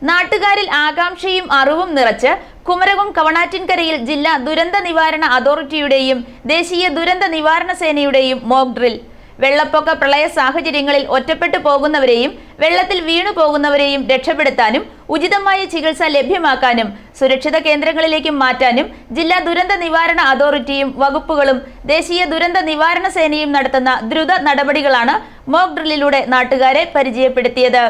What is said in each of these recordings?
നാട്ടുകാരിൽ ആകാംക്ഷയും അറിവും നിറച്ച് കുമരകം കവണാറ്റിൻകരയിൽ ജില്ലാ ദുരന്ത നിവാരണ അതോറിറ്റിയുടെയും ദേശീയ ദുരന്ത നിവാരണ സേനയുടെയും മോക്ക് ഡ്രിൽ. വെള്ളപ്പൊക്ക പ്രളയ സാഹചര്യങ്ങളിൽ ഒറ്റപ്പെട്ടു പോകുന്നവരെയും വെള്ളത്തിൽ വീണു പോകുന്നവരെയും രക്ഷപ്പെടുത്താനും ഉചിതമായ ചികിത്സ ലഭ്യമാക്കാനും സുരക്ഷിത കേന്ദ്രങ്ങളിലേക്ക് മാറ്റാനും ജില്ലാ ദുരന്ത നിവാരണ അതോറിറ്റിയും വകുപ്പുകളും ദേശീയ ദുരന്ത നിവാരണ സേനയും നടത്തുന്ന ദ്രുത നടപടികളാണ് മോക്ക് ഡ്രില്ലിലൂടെ നാട്ടുകാരെ പരിചയപ്പെടുത്തിയത്.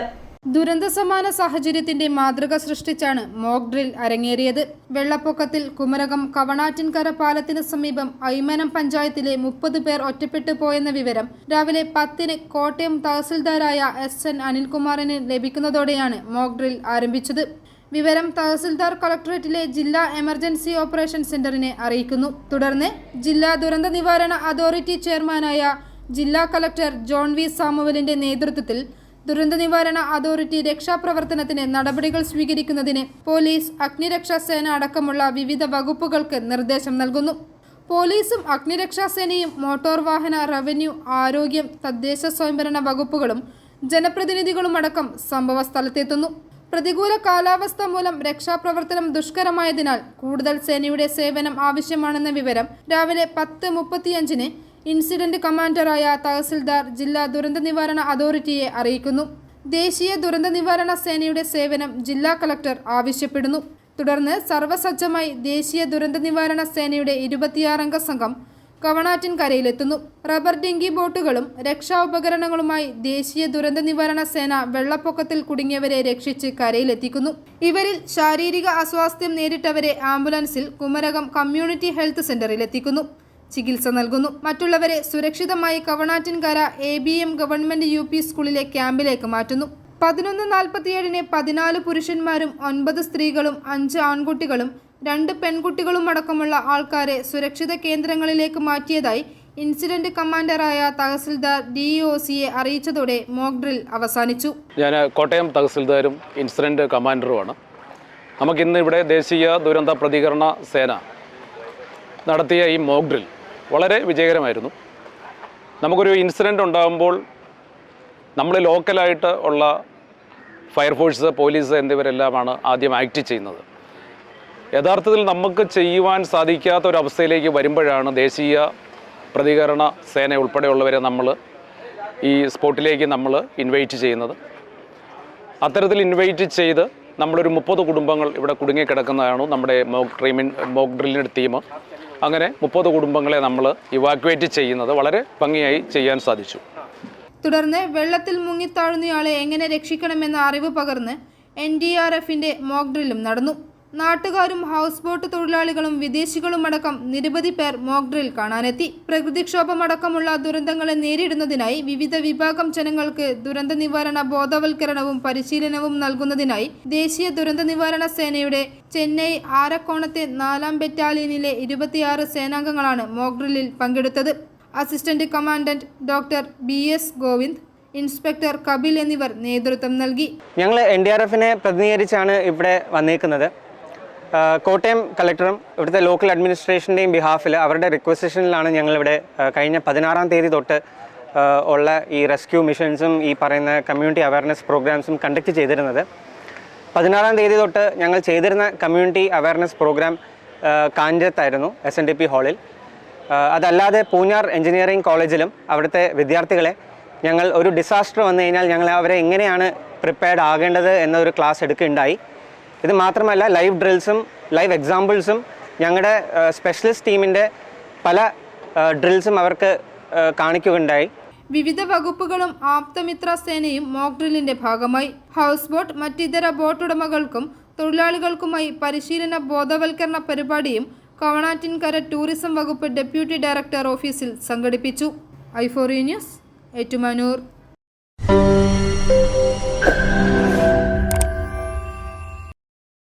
ദുരന്തസമാന സാഹചര്യത്തിന്റെ മാതൃക സൃഷ്ടിച്ചാണ് മോക്ക് ഡ്രിൽ അരങ്ങേറിയത്. വെള്ളപ്പൊക്കത്തിൽ കുമരകം കവണാറ്റിൻകര പാലത്തിന് സമീപം ഐമനം പഞ്ചായത്തിലെ 30 പേർ ഒറ്റപ്പെട്ടു പോയെന്ന വിവരം രാവിലെ 10-ന് കോട്ടയം തഹസിൽദാരായ SN അനിൽകുമാറിന് ലഭിക്കുന്നതോടെയാണ് മോക്ക് ഡ്രിൽ ആരംഭിച്ചത്. വിവരം തഹസിൽദാർ കളക്ടറേറ്റിലെ ജില്ലാ എമർജൻസി ഓപ്പറേഷൻ സെന്ററിനെ അറിയിക്കുന്നു. തുടർന്ന് ജില്ലാ ദുരന്ത നിവാരണ അതോറിറ്റി ചെയർമാനായ ജില്ലാ കളക്ടർ ജോൺ വി സാമുവലിന്റെ നേതൃത്വത്തിൽ ദുരന്ത നിവാരണ അതോറിറ്റി രക്ഷാപ്രവർത്തനത്തിന് നടപടികൾ സ്വീകരിക്കുന്നതിന് പോലീസ്, അഗ്നിരക്ഷാ സേന അടക്കമുള്ള വിവിധ വകുപ്പുകൾക്ക് നിർദ്ദേശം നൽകുന്നു. പോലീസും അഗ്നിരക്ഷാസേനയും മോട്ടോർ വാഹന, റവന്യൂ, ആരോഗ്യം, തദ്ദേശ സ്വയംഭരണ വകുപ്പുകളും ജനപ്രതിനിധികളുമടക്കം സംഭവ സ്ഥലത്തെത്തുന്നു. പ്രതികൂല കാലാവസ്ഥ മൂലം രക്ഷാപ്രവർത്തനം ദുഷ്കരമായതിനാൽ കൂടുതൽ സേനയുടെ സേവനം ആവശ്യമാണെന്ന വിവരം രാവിലെ 10:35-ന് ഇൻസിഡന്റ് കമാൻഡറായ തഹസിൽദാർ ജില്ലാ ദുരന്ത നിവാരണ അതോറിറ്റിയെ അറിയിക്കുന്നു. ദേശീയ ദുരന്ത നിവാരണ സേനയുടെ സേവനം ജില്ലാ കളക്ടർ ആവശ്യപ്പെടുന്നു. തുടർന്ന് സർവ്വസജ്ജമായി ദേശീയ ദുരന്ത നിവാരണ സേനയുടെ 26-അംഗ സംഘം കവണാറ്റിൻകരയിലെത്തുന്നു. റബ്ബർ ഡിങ്കി ബോട്ടുകളും രക്ഷാ ഉപകരണങ്ങളുമായി ദേശീയ ദുരന്ത നിവാരണ സേന വെള്ളപ്പൊക്കത്തിൽ കുടുങ്ങിയവരെ രക്ഷിച്ച് കരയിലെത്തിക്കുന്നു. ഇവരിൽ ശാരീരിക അസ്വാസ്ഥ്യം നേരിട്ടവരെ ആംബുലൻസിൽ കുമരകം കമ്മ്യൂണിറ്റി ഹെൽത്ത് സെന്ററിലെത്തിക്കുന്നു. ചികിത്സ നൽകുന്നു. മറ്റുള്ളവരെ സുരക്ഷിതമായി കവണാറ്റിൻകര ABM ഗവൺമെന്റ് UP സ്കൂളിലെ ക്യാമ്പിലേക്ക് മാറ്റുന്നു. 11:47-ന് 14 പുരുഷന്മാരും 9 സ്ത്രീകളും 5 ആൺകുട്ടികളും 2 പെൺകുട്ടികളും അടക്കമുള്ള ആൾക്കാരെ സുരക്ഷിത കേന്ദ്രങ്ങളിലേക്ക് മാറ്റിയതായി ഇൻസിഡന്റ് കമാൻഡറായ തഹസിൽദാർ DOCയെ അറിയിച്ചതോടെ മോക്ക് ഡ്രിൽ അവസാനിച്ചു. ഞാൻ കോട്ടയം തഹസിൽദാരും ഇൻസിഡന്റ് കമാൻഡറുമാണ്. നമുക്കിന്ന് ഇവിടെ ദേശീയ ദുരന്ത പ്രതികരണ സേന നടത്തിയ ഈ മോക്ക് ഡ്രിൽ വളരെ വിജയകരമായിരുന്നു. നമുക്കൊരു ഇൻസിഡൻ്റ് ഉണ്ടാകുമ്പോൾ നമ്മൾ ലോക്കലായിട്ട് ഉള്ള ഫയർഫോഴ്സ്, പോലീസ് എന്നിവരെല്ലാമാണ് ആദ്യം ആക്ട് ചെയ്യുന്നത്. യഥാർത്ഥത്തിൽ നമുക്ക് ചെയ്യുവാൻ സാധിക്കാത്ത ഒരവസ്ഥയിലേക്ക് വരുമ്പോഴാണ് ദേശീയ പ്രതികരണ സേന ഉൾപ്പെടെയുള്ളവരെ നമ്മൾ ഈ സ്പോട്ടിലേക്ക് നമ്മൾ ഇൻവൈറ്റ് ചെയ്യുന്നത്. അത്തരത്തിൽ ഇൻവൈറ്റ് ചെയ്ത് നമ്മളൊരു 30 കുടുംബങ്ങൾ ഇവിടെ കുടുങ്ങിക്കിടക്കുന്നതാണ് നമ്മുടെ മോക്ക് ഡ്രില്ലിൻ്റെ ടീം. അങ്ങനെ 30 കുടുംബങ്ങളെ നമ്മൾ ഇവാക്യുവേറ്റ് ചെയ്യുന്നത് വളരെ ഭംഗിയായി ചെയ്യാൻ സാധിച്ചു. തുടർന്ന് വെള്ളത്തിൽ മുങ്ങിത്താഴുന്നയാളെ എങ്ങനെ രക്ഷിക്കണമെന്ന അറിവ് പകർന്ന് NDRFന്റെ മോക്ക് ഡ്രില്ലും നടന്നു. നാട്ടുകാരും ഹൗസ് ബോട്ട് തൊഴിലാളികളും വിദേശികളുമടക്കം നിരവധി പേർ മോക്ക് ഡ്രിൽ കാണാനെത്തി. പ്രകൃതിക്ഷോഭമടക്കമുള്ള ദുരന്തങ്ങളെ നേരിടുന്നതിനായി വിവിധ വിഭാഗം ജനങ്ങൾക്ക് ദുരന്ത നിവാരണ ബോധവൽക്കരണവും പരിശീലനവും നൽകുന്നതിനായി ദേശീയ ദുരന്ത നിവാരണ സേനയുടെ ചെന്നൈ ആരക്കോണത്തെ 4-ാം ബറ്റാലിയനിലെ 26 സേനാംഗങ്ങളാണ് മോക്ക് ഡ്രില്ലിൽ പങ്കെടുത്തത്. Assistant commandant doctor BS Govind, inspector Kapil എന്നിവർ നേതൃത്വം നൽകി. ഞങ്ങൾ NDRFനെ പ്രതിനിധീകരിച്ചാണ് ഇവിടെ വന്നേക്കുന്നത്. കോട്ടയം കളക്ടറും ഇവിടുത്തെ ലോക്കൽ അഡ്മിനിസ്ട്രേഷൻ്റെയും ബിഹാഫിൽ അവരുടെ റിക്വസിഷനിലാണ് ഞങ്ങളിവിടെ കഴിഞ്ഞ 16-ാം തീയതി തൊട്ട് ഉള്ള ഈ റെസ്ക്യൂ മിഷൻസും ഈ പറയുന്ന കമ്മ്യൂണിറ്റി അവയർനെസ് പ്രോഗ്രാംസും കണ്ടക്ട് ചെയ്തിരുന്നത്. 16-ാം തീയതി തൊട്ട് ഞങ്ങൾ ചെയ്തിരുന്ന കമ്മ്യൂണിറ്റി അവയർനെസ് പ്രോഗ്രാം കാഞ്ചത്തായിരുന്നു, SNDP ഹാളിൽ. അതല്ലാതെ പൂഞ്ഞാർ എഞ്ചിനീയറിംഗ് കോളേജിലും അവിടുത്തെ വിദ്യാർത്ഥികളെ ഞങ്ങൾ ഒരു ഡിസാസ്റ്റർ വന്നു കഴിഞ്ഞാൽ ഞങ്ങൾ അവരെ എങ്ങനെയാണ് പ്രിപ്പയർഡ് ആകേണ്ടത് എന്നൊരു ക്ലാസ് എടുക്കുകയുണ്ടായി. ഇത് മാത്രമല്ല, ലൈവ് ഡ്രിൽസും ലൈവ് എക്സാമ്പിൾസും ഞങ്ങളുടെ സ്പെഷ്യലിസ്റ്റ് ടീമിൻ്റെ പല ഡ്രിൽസും അവർക്ക് കാണിക്കുകയുണ്ടായി. വിവിധ വകുപ്പുകളും ആപ്തമിത്ര സേനയും മോക്ക് ഡ്രില്ലിന്റെ ഭാഗമായി ഹൗസ് ബോട്ട്, മറ്റിതര ബോട്ടുടമകൾക്കും തൊഴിലാളികൾക്കുമായി പരിശീലന ബോധവൽക്കരണ പരിപാടിയും കവണാറ്റിൻകര ടൂറിസം വകുപ്പ് ഡെപ്യൂട്ടി ഡയറക്ടർ ഓഫീസിൽ സംഘടിപ്പിച്ചു. i4 news, Ettumanoor.